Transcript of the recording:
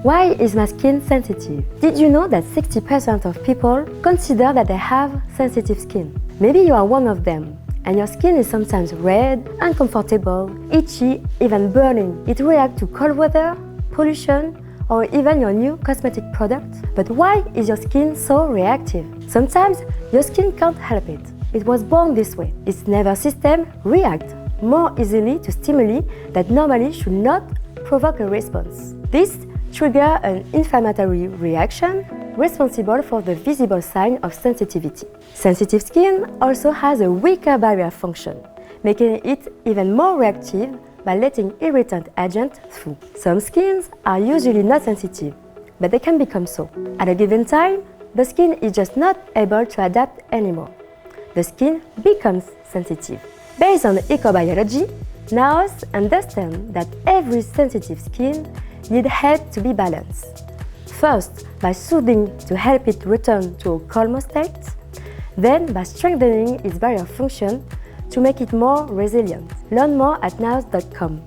Why is my skin sensitive? Did you know that 60% of people consider that they have sensitive skin? Maybe you are one of them, and your skin is sometimes red, uncomfortable, itchy, even burning. It reacts to cold weather, pollution, or even your new cosmetic product. But why is your skin so reactive? Sometimes your skin can't help it. It was born this way. Its nervous system reacts more easily to stimuli that normally should not provoke a response. This triggers an inflammatory reaction responsible for the visible sign of sensitivity. Sensitive skin also has a weaker barrier function, making it even more reactive by letting irritant agents through. Some skins are usually not sensitive, but they can become so. At a given time, the skin is just not able to adapt anymore. The skin becomes sensitive. Based on ecobiology, NAOS understands that every sensitive skin needs help to be balanced. First, by soothing to help it return to a calmer state, then by strengthening its barrier function to make it more resilient. Learn more at naos.com.